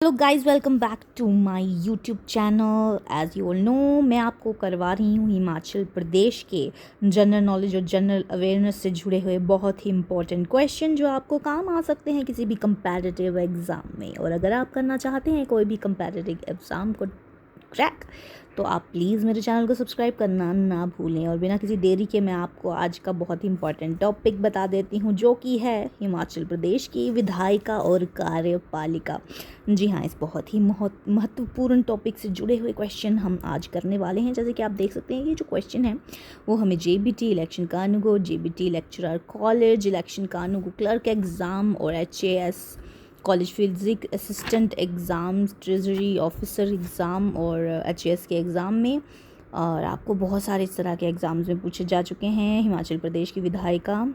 Hello guys, welcome back to my YouTube channel. As you all know, मैं आपको करवा रही हूँ हिमाचल प्रदेश के जनरल नॉलेज और जनरल अवेयरनेस से जुड़े हुए बहुत ही इंपॉर्टेंट क्वेश्चन जो आपको काम आ सकते हैं किसी भी कंपैरेटिव एग्ज़ाम में। और अगर आप करना चाहते हैं कोई भी कंपैरेटिव एग्ज़ाम को क्रैक, तो आप प्लीज़ मेरे चैनल को सब्सक्राइब करना ना भूलें। और बिना किसी देरी के मैं आपको आज का बहुत ही इंपॉर्टेंट टॉपिक बता देती हूँ, जो कि है हिमाचल प्रदेश की विधायिका और कार्यपालिका। जी हाँ, इस बहुत ही महत्वपूर्ण टॉपिक से जुड़े हुए क्वेश्चन हम आज करने वाले हैं। जैसे कि आप देख सकते हैं, ये जो क्वेश्चन है वो हमें जेबीटी इलेक्शन कानूगो, जेबीटी लेक्चरर कॉलेज इलेक्शन कानूगो क्लर्क एग्ज़ाम और HAS college physics assistant exam, treasury officer exam और एचएएस के एग्ज़ाम में, और आपको बहुत सारे इस तरह के एग्ज़ाम्स में पूछे जा चुके हैं। हिमाचल प्रदेश की विधायिका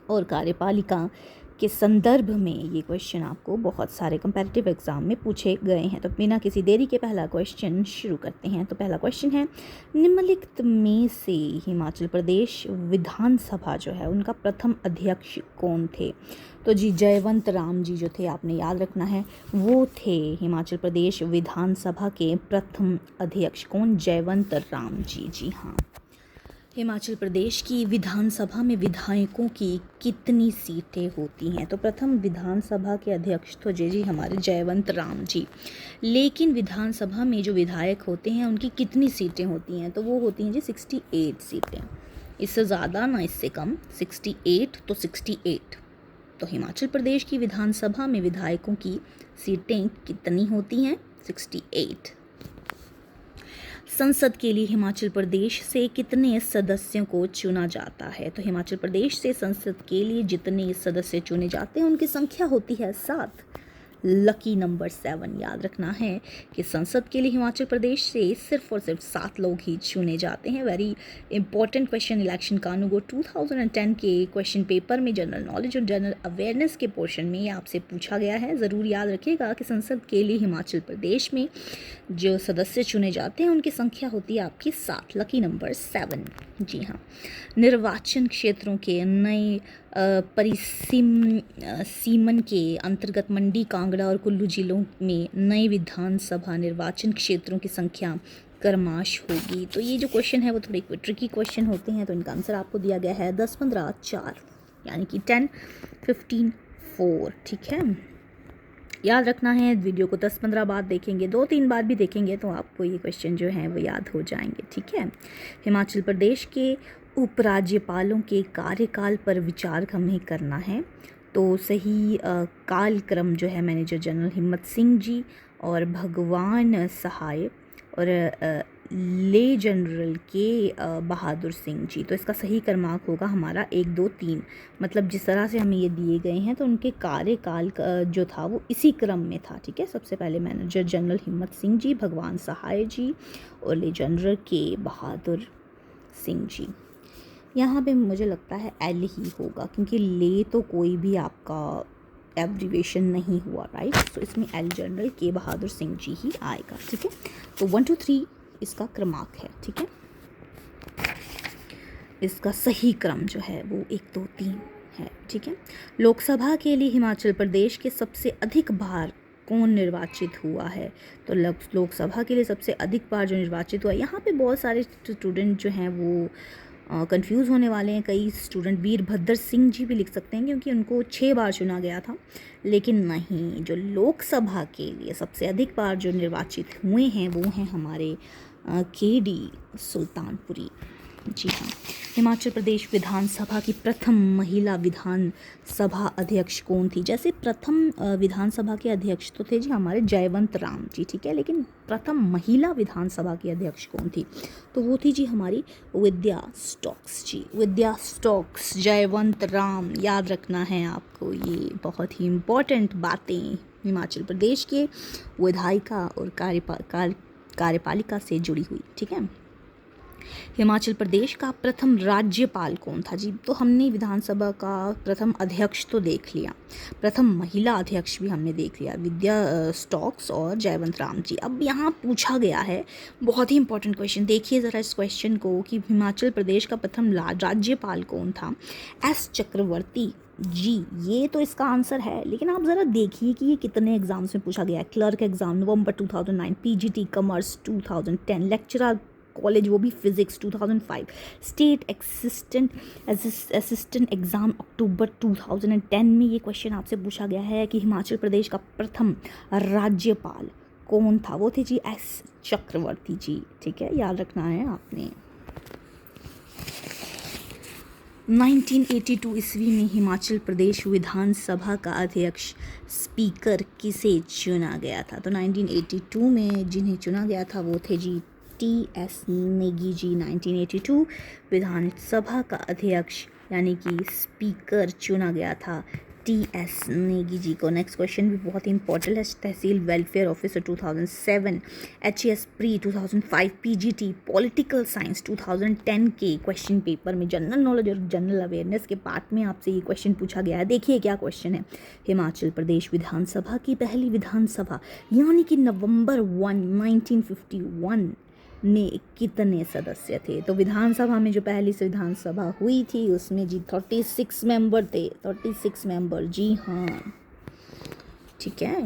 और कार्यपालिका के संदर्भ में ये क्वेश्चन आपको बहुत सारे कंपैरेटिव एग्ज़ाम में पूछे गए हैं। तो बिना किसी देरी के पहला क्वेश्चन शुरू करते हैं। तो पहला क्वेश्चन है, निम्नलिखित में से हिमाचल प्रदेश विधानसभा जो है उनका प्रथम अध्यक्ष कौन थे? तो जी, जयवंत राम जी जो थे, आपने याद रखना है, वो थे हिमाचल प्रदेश विधानसभा के प्रथम अध्यक्ष। कौन? जयवंत राम जी। जी हाँ। हिमाचल प्रदेश की विधानसभा में विधायकों की कितनी सीटें होती हैं? तो प्रथम विधानसभा के अध्यक्ष तो जी हमारे जयवंत राम जी। लेकिन विधानसभा में जो विधायक होते हैं उनकी कितनी सीटें होती हैं? तो वो होती हैं जी 68 सीटें। इससे ज़्यादा ना इससे कम। 68 तो 68। तो हिमाचल प्रदेश की विधानसभा में विधायकों की सीटें कितनी होती हैं? 68। संसद के लिए हिमाचल प्रदेश से कितने सदस्यों को चुना जाता है? तो हिमाचल प्रदेश से संसद के लिए जितने सदस्य चुने जाते हैं उनकी संख्या होती है 7। लकी नंबर 7 याद रखना है कि संसद के लिए हिमाचल प्रदेश से सिर्फ और सिर्फ 7 लोग ही चुने जाते हैं। Very important question election Kanungo 2010 के क्वेश्चन पेपर में जनरल नॉलेज और जनरल अवेयरनेस के पोर्शन में आपसे पूछा गया है। ज़रूर याद रखिएगा कि संसद के लिए हिमाचल प्रदेश में जो सदस्य चुने जाते हैं उनकी संख्या होती है आपकी 7। Lucky number 7। जी हाँ। निर्वाचन क्षेत्रों के नए सीमन के अंतर्गत मंडी, कांगड़ा और कुल्लू जिलों में नए विधानसभा निर्वाचन क्षेत्रों की संख्या क्रमश होगी। तो ये जो क्वेश्चन है वो थोड़े ट्रिकी क्वेश्चन होते हैं। तो इनका आंसर आपको दिया गया है 10, 15, 4, यानी कि 10, 15, 4। ठीक है, याद रखना है। वीडियो को 10-15 बार देखेंगे, 2-3 बार भी देखेंगे तो आपको ये क्वेश्चन जो हैं वो याद हो जाएंगे। ठीक है। हिमाचल प्रदेश के उपराज्यपालों के कार्यकाल पर विचार हमें करना है। तो सही कालक्रम जो है मैनेजर जनरल हिम्मत सिंह जी और भगवान सहाय और ले जनरल के बहादुर सिंह जी। तो इसका सही क्रमांक होगा हमारा 1, 2, 3। मतलब जिस तरह से हमें ये दिए गए हैं तो उनके कार्यकाल जो था वो इसी क्रम में था। ठीक है, सबसे पहले मैनेजर जनरल हिम्मत सिंह जी, भगवान सहाय जी और ले जनरल के बहादुर सिंह जी। यहाँ पे मुझे लगता है एल ही होगा, क्योंकि ले तो कोई भी आपका एब्रीवेशन नहीं हुआ, राइट। तो इसमें एल जनरल के बहादुर सिंह जी ही आएगा। ठीक है, तो 1, 2, 3 इसका क्रमांक है। ठीक है, इसका सही क्रम जो है वो 1, 2, 3 है। ठीक है। लोकसभा के लिए हिमाचल प्रदेश के सबसे अधिक बार कौन निर्वाचित हुआ है? तो लोकसभा के लिए सबसे अधिक बार जो निर्वाचित हुआ, यहाँ पे बहुत सारे स्टूडेंट जो हैं वो कंफ्यूज होने वाले हैं। कई स्टूडेंट वीरभद्र सिंह जी भी लिख सकते हैं क्योंकि उनको 6 बार चुना गया था। लेकिन नहीं, जो लोकसभा के लिए सबसे अधिक बार जो निर्वाचित हुए हैं वो हैं हमारे केडी सुल्तानपुरी। जी हाँ। हिमाचल प्रदेश विधानसभा की प्रथम महिला विधानसभा अध्यक्ष कौन थी? जैसे प्रथम विधानसभा के अध्यक्ष तो थे जी हमारे जयवंत राम जी। ठीक है, लेकिन प्रथम महिला विधानसभा की अध्यक्ष कौन थी? तो वो थी जी हमारी विद्या स्टॉक्स जी। विद्या स्टॉक्स, जयवंत राम, याद रखना है आपको। ये बहुत ही इम्पोर्टेंट बातें हिमाचल प्रदेश के विधायिका और कार्यपालिका से जुड़ी हुई। ठीक है। हिमाचल प्रदेश का प्रथम राज्यपाल कौन था जी? तो हमने विधानसभा का प्रथम अध्यक्ष तो देख लिया, प्रथम महिला अध्यक्ष भी हमने देख लिया, विद्या स्टॉक्स और जयवंत राम जी। अब यहाँ पूछा गया है बहुत ही इंपॉर्टेंट क्वेश्चन, देखिए ज़रा इस क्वेश्चन को कि हिमाचल प्रदेश का प्रथम राज्यपाल कौन था? एस चक्रवर्ती जी, ये तो इसका आंसर है, लेकिन आप ज़रा देखिए कि ये कितने एग्ज़ाम्स में पूछा गया है। क्लर्क एग्ज़ाम नवंबर 2009, पीजीटी कॉमर्स 2010, लेक्चरर कॉलेज वो भी फिज़िक्स 2005, स्टेट असिस्टेंट एग्ज़ाम अक्टूबर 2010 में ये क्वेश्चन आपसे पूछा गया है कि हिमाचल प्रदेश का प्रथम राज्यपाल कौन था। वो थे जी एस चक्रवर्ती जी। ठीक है, याद रखना है आपने। 1982 ईस्वी में हिमाचल प्रदेश विधानसभा का अध्यक्ष स्पीकर किसे चुना गया था। तो 1982 में जिन्हें चुना गया था वो थे जी टी.एस. नेगी जी। 1982 विधानसभा का अध्यक्ष यानी कि स्पीकर चुना गया था टी.एस. नेगी जी को। नेक्स्ट क्वेश्चन भी बहुत ही इंपॉर्टेंट है। तहसील welfare officer 2007, HS. Pre 2005, PGT political science 2010 के क्वेश्चन पेपर में जनरल नॉलेज और जनरल अवेयरनेस के पार्ट में आपसे ये क्वेश्चन पूछा गया है। देखिए क्या क्वेश्चन है। हिमाचल प्रदेश विधानसभा की पहली विधानसभा यानी कि नवंबर 1, 1951 में कितने सदस्य थे। तो विधानसभा में जो पहली से विधानसभा हुई थी उसमें जी 36 मेंबर थे। 36 मेंबर, जी हाँ, ठीक है।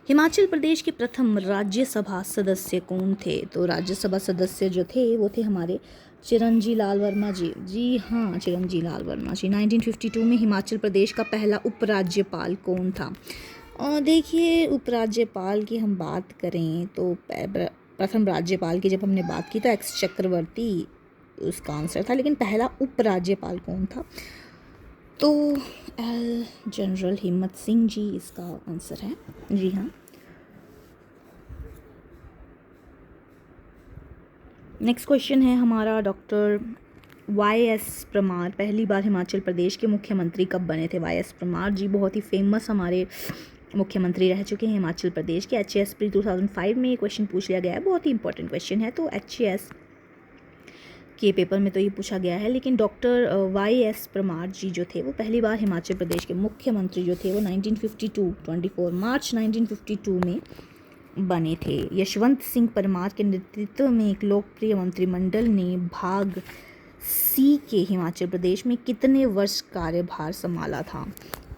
हिमाचल प्रदेश के प्रथम राज्यसभा सदस्य कौन थे। तो राज्यसभा सदस्य जो थे वो थे हमारे चिरंजी लाल वर्मा जी। जी हाँ, चिरंजी लाल वर्मा जी। 1952 में हिमाचल प्रदेश का पहला उपराज्यपाल कौन था। और देखिए, उपराज्यपाल की हम बात करें तो प्रथम राज्यपाल की जब हमने बात की तो एक्स चक्रवर्ती उसका आंसर था, लेकिन पहला उपराज्यपाल कौन था। तो जनरल हिम्मत सिंह जी इसका आंसर है। जी हाँ। नेक्स्ट क्वेश्चन है हमारा, डॉक्टर वाई.एस. परमार पहली बार हिमाचल प्रदेश के मुख्यमंत्री कब बने थे। वाई.एस. परमार जी बहुत ही फेमस हमारे मुख्यमंत्री रह चुके हैं हिमाचल प्रदेश के। एच.एस. प्री 2005 में ये क्वेश्चन पूछ लिया गया है, बहुत ही इंपॉर्टेंट क्वेश्चन है। तो एच.एस. के पेपर में तो ये पूछा गया है, लेकिन डॉक्टर वाई.एस. परमार जी जो थे वो पहली बार हिमाचल प्रदेश के मुख्यमंत्री जो थे वो 24 मार्च 1952 में बने थे। यशवंत सिंह परमार के नेतृत्व में एक लोकप्रिय मंत्रिमंडल ने भाग सी के हिमाचल प्रदेश में कितने वर्ष कार्यभार संभाला था।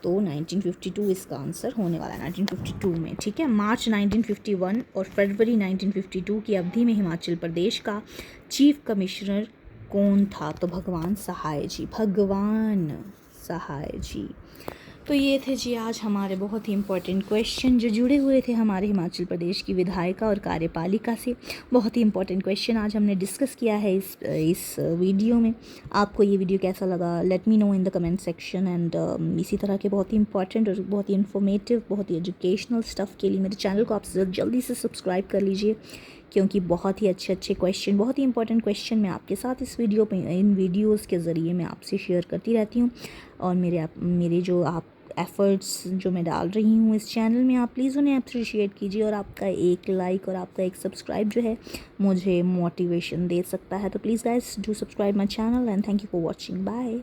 तो 1952 इसका आंसर होने वाला है, 1952 में। ठीक है, मार्च 1951 और फरवरी 1952 की अवधि में हिमाचल प्रदेश का चीफ कमिश्नर कौन था। तो भगवान सहाय जी, भगवान सहाय जी। तो ये थे जी आज हमारे बहुत ही इंपॉर्टेंट क्वेश्चन जो जुड़े हुए थे हमारे हिमाचल प्रदेश की विधायिका और कार्यपालिका से। बहुत ही इंपॉर्टेंट क्वेश्चन आज हमने डिस्कस किया है इस वीडियो में। आपको ये वीडियो कैसा लगा, let me know in the comment section. And इसी तरह के बहुत ही इंपॉर्टेंट और बहुत ही इन्फॉर्मेटिव, बहुत ही एजुकेशनल स्टफ़ के लिए मेरे चैनल को आप जल्दी से सब्सक्राइब कर लीजिए, क्योंकि बहुत ही अच्छे क्वेश्चन, बहुत ही इंपॉर्टेंट क्वेश्चन मैं आपके साथ इस वीडियो पे, इन वीडियोस के ज़रिए मैं आपसे शेयर करती रहती हूँ। और मेरे जो आप एफ़र्ट्स जो मैं डाल रही हूँ इस चैनल में, आप प्लीज़ उन्हें अप्रिशिएट कीजिए। और आपका एक लाइक और आपका एक सब्सक्राइब जो है मुझे मोटिवेशन दे सकता है। तो please guys do subscribe my channel and thank you for watching. Bye.